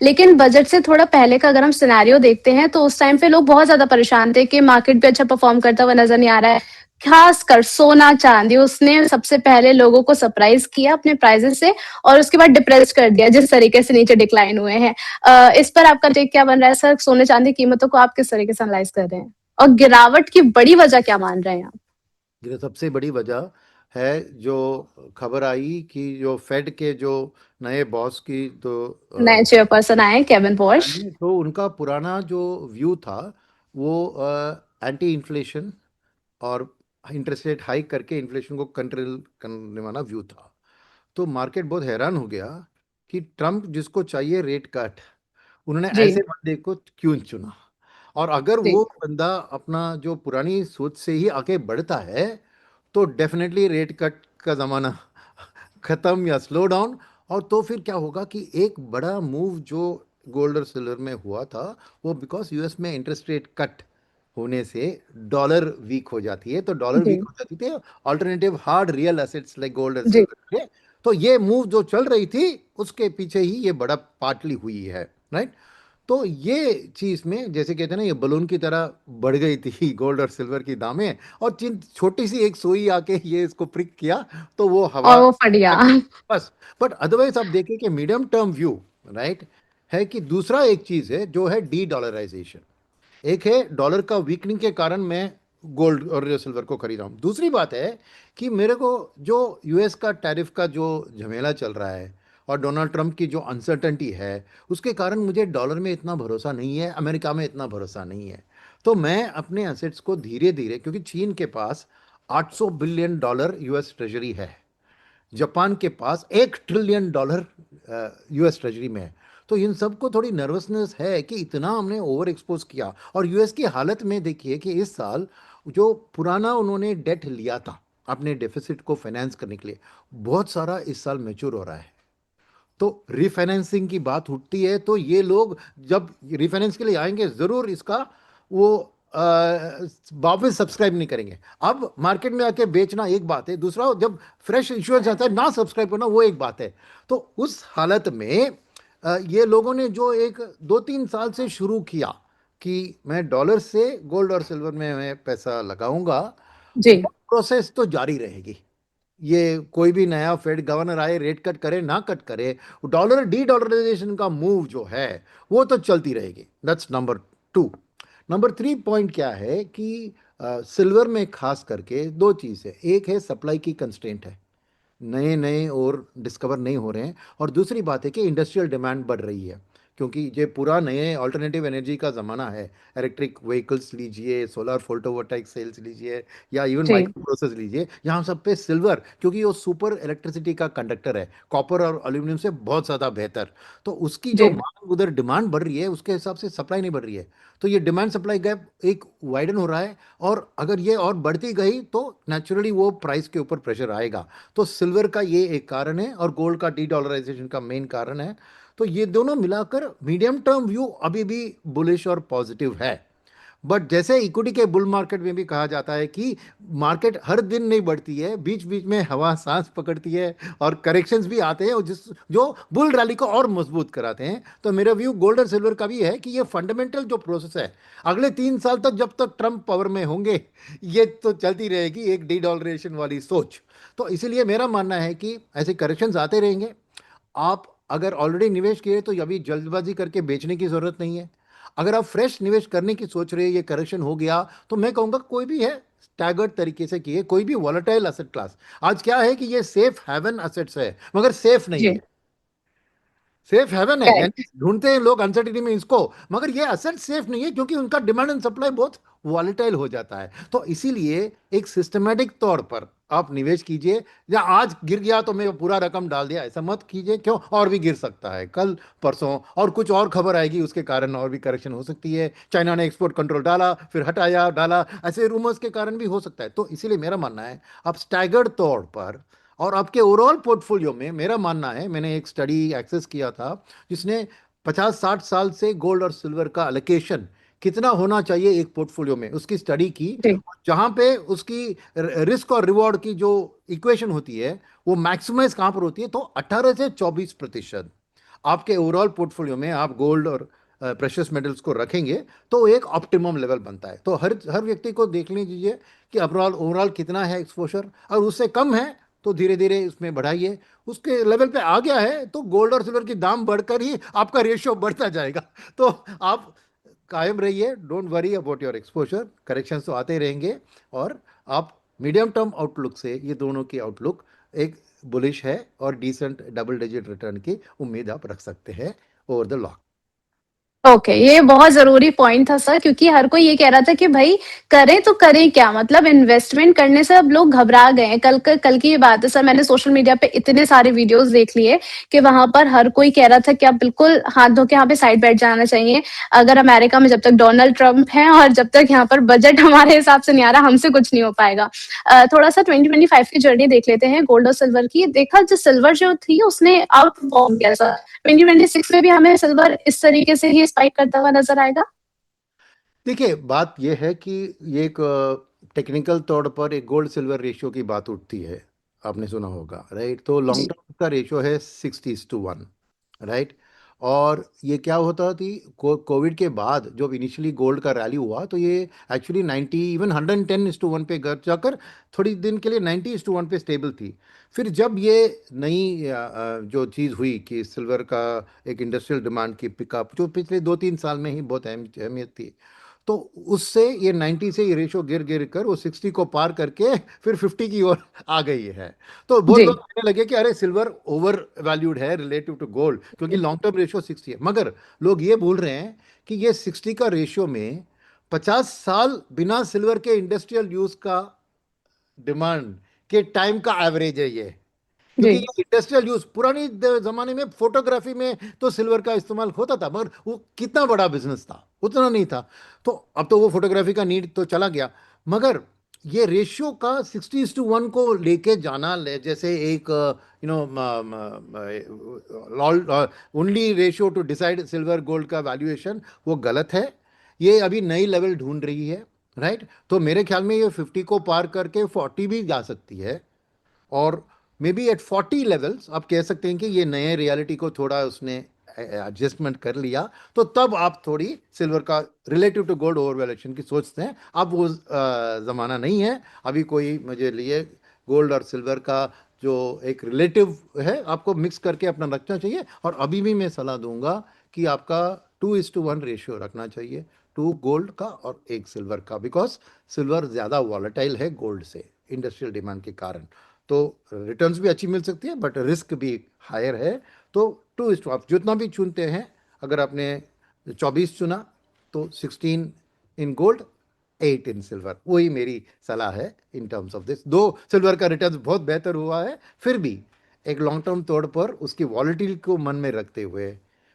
लेकिन बजट से थोड़ा पहले का अगर हम सिनेरियो देखते हैं तो उस टाइम पे लोग बहुत ज़्यादा परेशान थे कि मार्केट भी अच्छा परफ़ॉर्म करता हुआ नज़र नहीं आ रहा है। ख़ासकर सोना-चाँदी उसने सबसे पहले लोगों को सरप्राइज़ किया अपने प्राइसेज़ से और उसके बाद डिप्रेस कर दिया जिस तरीके से नीचे डिक्लाइन हुए हैं। इस पर आपका टेक क्या बन रहा है सर? सोने-चाँदी कीमतों को आप किस तरीके से एनालाइज़ कर रहे हैं? और गिरावट की बड़ी वजह क्या मान रहे हैं आप? ये सबसे बड़ी वजह है जो खबर आई कि जो फेड के जो नए बॉस की तो नए चेयरपर्सन आए हैं केविन पॉश। तो उनका पुराना जो व्यू था वो एंटी इन्फ्लेशन और इंटरेस्ट रेट हाइक करके इन्फ्लेशन को कंट्रोल करने वाला व्यू था। तो मार्केट बहुत हैरान हो गया कि ट्रम्प जिसको चाहिए रेट कट, उन्होंने जी, ऐसे बंदे को क्यों चुना। और अगर जी, वो बंदा अपना जो पुरानी सोच से ही आगे बढ़ता है तो डेफिनेटली रेट कट का ज़माना ख़त्म या स्लो डाउन। और तो फिर क्या होगा कि एक बड़ा मूव जो गोल्ड और सिल्वर में हुआ था वो बिकॉज यूएस में इंटरेस्ट रेट कट होने से डॉलर वीक हो जाती है, तो डॉलर वीक जी, हो जाती थी, alternative hard real assets like gold और जी, सिल्वर। तो ये मूव जो चल रही थी उसके पीछे ही ये बड़ा पार्टली हुई है, राइट। तो ये चीज में जैसे कहते हैं ना, ये बलून की तरह बढ़ गई थी गोल्ड और सिल्वर की दामें, और छोटी सी एक सुई आके ये इसको प्रिक किया तो वो हवा और वो फट गया। बस। बट अदरवाइज आप देखें कि मीडियम टर्म व्यू, राइट, है कि दूसरा एक चीज है जो है डी डॉलराइजेशन। एक है डॉलर का वीकनिंग के कारण मैं गोल्ड और सिल्वर को खरीद रहा हूँ। दूसरी बात है कि मेरे को जो यूएस का टैरिफ का जो झमेला चल रहा है और डोनाल्ड ट्रंप की जो अनसर्टनिटी है उसके कारण मुझे डॉलर में इतना भरोसा नहीं है, अमेरिका में इतना भरोसा नहीं है। तो मैं अपने एसेट्स को धीरे धीरे, क्योंकि चीन के पास 800 बिलियन डॉलर यूएस ट्रेजरी है, जापान के पास $1 ट्रिलियन यूएस ट्रेजरी में है। तो इन सबको थोड़ी नर्वसनेस है कि इतना हमने ओवर एक्सपोज किया। और यूएस की हालत में देखिए कि इस साल जो पुराना उन्होंने डेट लिया था अपने डेफिसिट को फाइनेंस करने के लिए, बहुत सारा इस साल मैच्योर हो रहा है। तो रिफाइनेंसिंग की बात उठती है तो ये लोग जब रिफाइनेंस के लिए आएंगे जरूर इसका वो वापस सब्सक्राइब नहीं करेंगे। अब मार्केट में आके बेचना एक बात है, दूसरा जब फ्रेश इश्यूएंस आता है ना सब्सक्राइब करना वो एक बात है। तो उस हालत में ये लोगों ने जो एक 2-3 साल से शुरू किया कि मैं डॉलर से गोल्ड और सिल्वर में मैं पैसा लगाऊंगा, जी, वो प्रोसेस तो जारी रहेगी। ये कोई भी नया फेड गवर्नर आए, रेट कट करे ना कट करे, डॉलर डी डॉलराइजेशन का मूव जो है वो तो चलती रहेगी। That's number 2। नंबर 3 पॉइंट क्या है कि सिल्वर में खास करके दो चीज़ है। एक है सप्लाई की कंस्ट्रेंट है, नए नए और डिस्कवर नहीं हो रहे हैं। और दूसरी बात है कि इंडस्ट्रियल डिमांड बढ़ रही है, क्योंकि ये पूरा नए अल्टरनेटिव एनर्जी का ज़माना है। इलेक्ट्रिक व्हीकल्स लीजिए, सोलर फोटोवोल्टाइक सेल्स लीजिए, या इवन जी, माइक्रो प्रोसेस लीजिए, यहाँ सब पे सिल्वर, क्योंकि वो सुपर इलेक्ट्रिसिटी का कंडक्टर है, कॉपर और एल्यूमिनियम से बहुत ज़्यादा बेहतर। तो उसकी जो जी, मांग उधर डिमांड बढ़ रही है उसके हिसाब से सप्लाई नहीं बढ़ रही है। तो ये डिमांड सप्लाई गैप एक वाइडन हो रहा है। और अगर ये और बढ़ती गई तो नेचुरली वो प्राइस के ऊपर प्रेशर आएगा। तो सिल्वर का ये एक कारण है और गोल्ड का डी डॉलराइजेशन का मेन कारण है। तो ये दोनों मिलाकर मीडियम टर्म व्यू अभी भी बुलिश और पॉजिटिव है। बट जैसे इक्विटी के बुल मार्केट में भी कहा जाता है कि मार्केट हर दिन नहीं बढ़ती है, बीच बीच में हवा सांस पकड़ती है और करेक्शंस भी आते हैं और जिस जो बुल रैली को और मजबूत कराते हैं। तो मेरा व्यू गोल्ड और सिल्वर का भी है कि ये फंडामेंटल जो प्रोसेस है अगले 3 साल तक जब तक ट्रंप पावर में होंगे ये तो चलती रहेगी, एक डी डॉलरेशन वाली सोच। तो इसीलिए मेरा मानना है कि ऐसे करेक्शंस आते रहेंगे। आप अगर ऑलरेडी निवेश किए तो अभी जल्दबाजी करके बेचने की जरूरत नहीं है। अगर आप फ्रेश निवेश करने की सोच रहे हैं, ये करेक्शन हो गया, तो मैं कहूंगा कोई भी है स्टैगर्ड तरीके से किए, कोई भी वॉलेटाइल एसेट क्लास। आज क्या है कि ये सेफ हेवन एसेट्स है मगर सेफ नहीं जी, है। सेफ हेवन है यानी करेक्ट। ढूंढते हैं लोग अनसर्टिनिटी में इसको, मगर ये असेट सेफ नहीं है क्योंकि उनका डिमांड एंड सप्लाई बहुत वॉलेटाइल हो जाता है। तो इसीलिए एक सिस्टमेटिक तौर पर आप निवेश कीजिए। या आज गिर गया तो मैं पूरा रकम डाल दिया, ऐसा मत कीजिए। क्यों? और भी गिर सकता है कल परसों, और कुछ और खबर आएगी उसके कारण और भी करेक्शन हो सकती है। चाइना ने एक्सपोर्ट कंट्रोल डाला फिर हटाया डाला, ऐसे रूमर्स के कारण भी हो सकता है। तो इसीलिए मेरा मानना है आप स्टैगर्ड तौर पर, और आपके ओवरऑल पोर्टफोलियो में मेरा मानना है, मैंने एक स्टडी एक्सेस किया था जिसने 50-60 साल से गोल्ड और सिल्वर का अलोकेशन कितना होना चाहिए एक पोर्टफोलियो में, उसकी स्टडी की। जी, जहां पे उसकी रिस्क और रिवॉर्ड की जो इक्वेशन होती है वो मैक्सिमाइज कहां पर होती है, तो 18 से 24%। आपके ओवरऑल पोर्टफोलियो में आप गोल्ड और प्रेशियस मेटल्स को रखेंगे तो एक ऑप्टिमम लेवल बनता है। तो हर हर व्यक्ति को देख लीजिए कि ओवरऑल ओवरऑल कितना है एक्सपोजर, और उससे कम है तो धीरे धीरे उसमें बढ़ाइए। उसके लेवल पे आ गया है तो गोल्ड और सिल्वर की दाम बढ़कर ही आपका रेशियो बढ़ता जाएगा। तो आप कायम रहिए, don't worry about your exposure, corrections तो आते रहेंगे। और आप मीडियम टर्म आउटलुक से ये दोनों की आउटलुक एक बुलिश है और डिसेंट डबल डिजिट रिटर्न की उम्मीद आप रख सकते हैं ओवर द लॉन्ग। ओके, ये बहुत ज़रूरी पॉइंट था सर, क्योंकि हर कोई ये कह रहा था कि भई करें तो करें क्या? मतलब इन्वेस्टमेंट करने से अब लोग घबरा गए हैं। कल की ये बात है सर, मैंने सोशल मीडिया पे इतने सारे वीडियोज़ देख लिए कि वहाँ पर हर कोई कह रहा था कि आप बिल्कुल हाथ धो के यहाँ पे साइड बैठ जाना चाहिए। अगर अमेरिका में जब तक डोनाल्ड ट्रम्प हैं और जब तक यहाँ पर बजट हमारे हिसाब से नहीं आ रहा, हमसे कुछ नहीं हो पाएगा। थोड़ा-सा 2025 की जर्नी देख लेते हैं गोल्ड और सिल्वर की। देखा जो सिल्वर जो थी उसने आउट परफॉर्म किया सर। 2026 में भी हमें सिल्वर इस तरीके से ही स्पाइक करता हुआ नजर आएगा। देखिए, बात यह है कि ये एक टेक्निकल तौर पर एक गोल्ड सिल्वर रेशियो की बात उठती है, आपने सुना होगा, राइट? तो लॉन्ग जी। टर्म का रेशियो है 60:1, राइट? और ये क्या होता थी, कोविड के बाद जब इनिशियली गोल्ड का रैली हुआ तो ये एक्चुअली 90 इवन 110:1 पे घर जाकर थोड़ी दिन के लिए 90:1 पे स्टेबल थी। फिर जब ये नई जो चीज़ हुई कि सिल्वर का एक इंडस्ट्रियल डिमांड की पिकअप जो पिछले 2-3 साल में ही बहुत अहमियत थी, तो उससे ये 90 से ये रेशो गिर गिर कर वो 60 को पार करके फिर 50 की ओर आ गई है। तो बहुत जी। लोग कहने लगे कि अरे सिल्वर ओवर वैल्यूड है रिलेटिव टू गोल्ड, क्योंकि लॉन्ग टर्म रेशियो 60 है। मगर लोग ये भूल रहे हैं कि ये 60 का रेशियो में 50 साल बिना सिल्वर के इंडस्ट्रियल यूज का डिमांड के टाइम का एवरेज है ये। क्योंकि जी। ये इंडस्ट्रियल यूज पुरानी जमाने में फोटोग्राफी में तो सिल्वर का इस्तेमाल होता था, मगर वो कितना बड़ा बिजनेस था, उतना नहीं था। तो अब तो वो फोटोग्राफी का नीड तो चला गया। मगर ये रेशियो का 60:1 को लेके जाना जैसे एक only ratio two decide silver gold का वैल्यूएशन, वो गलत है। ये अभी नई लेवल ढूंढ रही है, राइट? तो मेरे ख्याल में ये 50 को पार करके 40 भी जा सकती है। और मे बी एट 40 लेवल्स आप कह सकते हैं कि ये नए रियलिटी को थोड़ा उसने एडजस्टमेंट कर लिया, तो तब आप थोड़ी सिल्वर का relative to gold over valuation की सोचते हैं। अब वो ज़माना नहीं है। अभी कोई मुझे लिए गोल्ड और सिल्वर का जो एक रिलेटिव है आपको मिक्स करके अपना रखना चाहिए। और अभी भी मैं सलाह दूंगा कि आपका 2:1 रेशियो रखना चाहिए, 2 गोल्ड का और 1 सिल्वर का, बिकॉज सिल्वर ज़्यादा वॉलेटाइल है गोल्ड से इंडस्ट्रियल डिमांड के कारण। तो रिटर्न्स भी अच्छी मिल सकती है बट रिस्क भी हायर है। तो 2:, आप जितना भी चुनते हैं, अगर आपने 24 चुना तो 16 इन गोल्ड, 8 इन सिल्वर, वही मेरी सलाह है इन टर्म्स ऑफ दिस। दो सिल्वर का रिटर्न बहुत बेहतर हुआ है, फिर भी एक लॉन्ग टर्म तौर पर उसकी वॉलिटिलिटी को मन में रखते हुए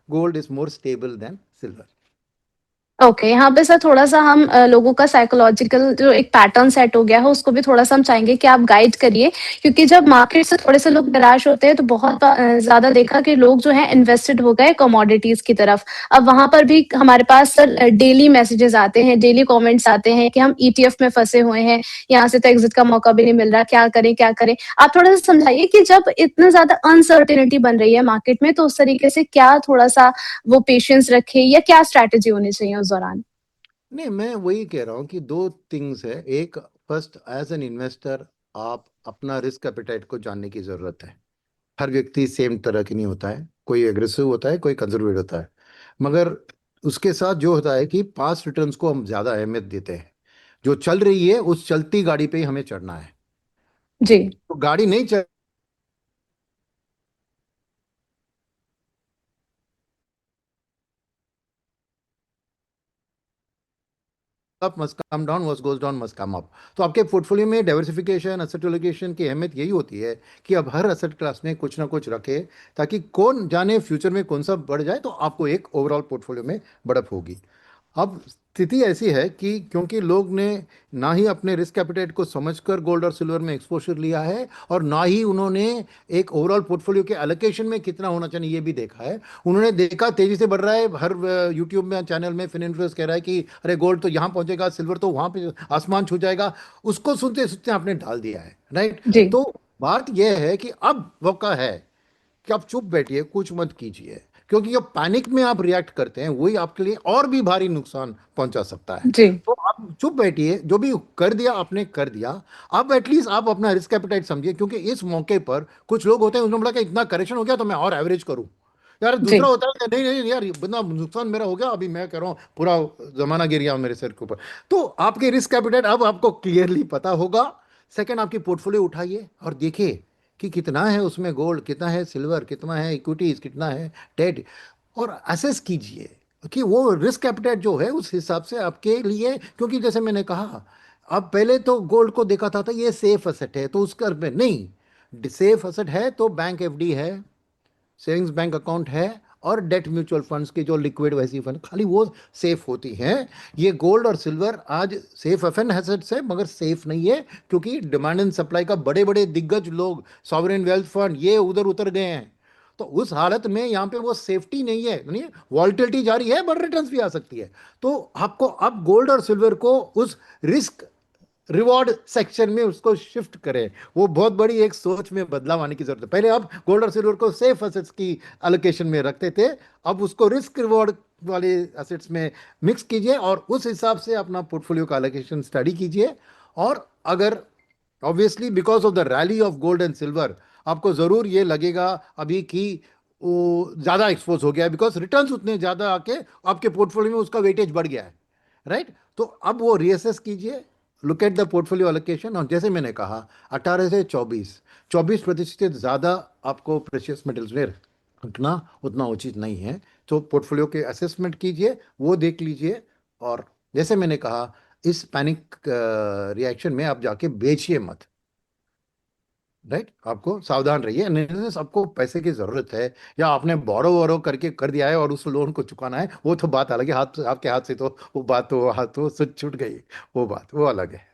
gold is more stable then silver. Okay, यहाँ पे सर थोड़ा-सा हम लोगों का साइकोलॉजिकल जो एक पैटर्न सेट हो गया है, उसको भी थोड़ा-सा हम चाहेंगे कि आप गाइड करिए। क्योंकि जब मार्केट से थोड़े-से लोग निराश होते हैं, तो बहुत ज़्यादा देखा कि लोग जो हैं इन्वेस्टेड हो गए कमोडिटीज़ की तरफ। अब वहाँ पर भी हमारे पास सर डेली मैसेजेस आते हैं, डेली कमेंट्स आते हैं कि हम ईटीएफ में फँसे हुए हैं, यहाँ से तो एग्ज़िट का मौका भी नहीं मिल रहा, क्या करें, क्या करें? आप थोड़ा-सा समझाइए कि जब इतना ज़्यादा अनसर्टेनिटी बन रही है मार्केट में, तो उस तरीके से क्या थोड़ा-सा वो पेशेंस रखें या क्या स्ट्रैटेजी होनी चाहिए उस दौरान? नहीं, मैं वही कह रहा हूँ कि दो थिंग्स है। एक, फर्स्ट एज एन इन्वेस्टर आप अपना रिस्क एपेटाइट को जानने की ज़रूरत है। हर व्यक्ति सेम तरह की नहीं होता है, कोई एग्रेसिव होता है, कोई कंजर्वेटिव होता है। मगर उसके साथ जो होता है कि पास्ट रिटर्न्स को हम ज़्यादा अहमियत देते हैं। जो चल रही है उस चलती गाड़ी पे ही हमें चढ़ना है। जी। तो गाड़ी नहीं चल up must come down, what goes down must come up. तो आपके पोर्टफोलियो में डाइवर्सिफिकेशन, एसेट एलोकेशन की अहमियत यही होती है कि अब हर एसेट क्लास में कुछ ना कुछ रखे, ताकि कौन जाने फ्यूचर में कौन सा बढ़ जाए तो आपको एक ओवरऑल पोर्टफोलियो में बढ़त होगी। अब स्थिति ऐसी है कि क्योंकि लोग ने ना ही अपने रिस्क कैपिटेट को समझकर गोल्ड और सिल्वर में एक्सपोजर लिया है, और ना ही उन्होंने एक ओवरऑल पोर्टफोलियो के एलोकेशन में कितना होना चाहिए ये भी देखा है। उन्होंने देखा तेजी से बढ़ रहा है, हर यूट्यूब में चैनल में फिनइन्फ्लुएंस कह रहा है कि अरे गोल्ड तो यहाँ पहुंचेगा, सिल्वर तो वहाँ पे आसमान छू जाएगा। उसको सुनते सुनते आपने डाल दिया है, राइट? जी। तो बात यह है कि अब मौका है कि आप चुप बैठिए, कुछ मत कीजिए। क्योंकि जो पैनिक में आप रिएक्ट करते हैं वही आपके लिए और भी भारी नुकसान पहुंचा सकता है। जी तो आप चुप बैठिए, जो भी कर दिया आपने कर दिया। आप एटलीस्ट आप अपना रिस्क एपेटाइट समझिए, क्योंकि इस मौके पर कुछ लोग होते हैं उन्होंने बोला कि इतना करेक्शन हो गया तो मैं और एवरेज करूं। यार दूसरा जी होता है कि नहीं नहीं यार, इतना नुकसान मेरा हो गया, अभी मैं कह रहा हूँ पूरा जमाना गिर गया मेरे सिर के ऊपर। तो आपके रिस्क एपेटाइट अब आपको क्लियरली पता होगा। सेकंड, आपकी पोर्टफोलियो उठाइए और देखिए कि कितना है उसमें गोल्ड, कितना है सिल्वर, कितना है इक्विटीज, कितना है डेट, और असेस कीजिए कि वो रिस्क एपेटाइट जो है उस हिसाब से आपके लिए। क्योंकि जैसे मैंने कहा, अब पहले तो गोल्ड को देखा था ये सेफ असेट है तो उसका में नहीं, सेफ असेट है तो बैंक एफडी है, सेविंग्स बैंक अकाउंट है, और डेट म्यूचुअल फंड्स की जो लिक्विड वैसी फंड खाली वो सेफ होती हैं। ये गोल्ड और सिल्वर आज सेफ एफएन एसेट्स है मगर सेफ नहीं है, क्योंकि डिमांड एंड सप्लाई का बड़े बड़े दिग्गज लोग, सॉवरेन वेल्थ फंड, ये उधर उतर गए हैं। तो उस हालत में यहाँ पे वो सेफ्टी नहीं है, यानी वॉल्टिलिटी जारी है बट रिटर्न्स भी आ सकती है। तो आपको अब गोल्ड और सिल्वर को उस रिस्क रिवॉर्ड सेक्शन में उसको शिफ्ट करें। वो बहुत बड़ी एक सोच में बदलाव आने की जरूरत है। पहले आप गोल्ड और सिल्वर को सेफ एसेट्स की एलोकेशन में रखते थे, अब उसको रिस्क रिवॉर्ड वाले एसेट्स में मिक्स कीजिए और उस हिसाब से अपना पोर्टफोलियो का एलोकेशन स्टडी कीजिए। और अगर obviously because of the rally of gold and silver आपको जरूर ये लगेगा अभी कि वो ज़्यादा एक्सपोज हो गया है, बिकॉज रिटर्न्स उतने ज़्यादा आके आपके पोर्टफोलियो में उसका वेटेज बढ़ गया है, राइट। तो अब वो रीअसेस कीजिए, look at the portfolio allocation, और जैसे मैंने कहा 18 से 24% से ज़्यादा आपको प्रेशियस मेटल्स में रखना उतना उचित नहीं है। तो पोर्टफोलियो के असेसमेंट कीजिए, वो देख लीजिए। और जैसे मैंने कहा, इस पैनिक रिएक्शन में आप जाके बेचिए मत, राइट। आपको सावधान रहिए, अनलेस आपको पैसे की जरूरत है या आपने बोरो वोरो करके कर दिया है और उस लोन को चुकाना है, वो तो बात अलग है। हाथ आपके हाथ से तो वो बात तो हाथ तो छूट गई, वो बात वो अलग है।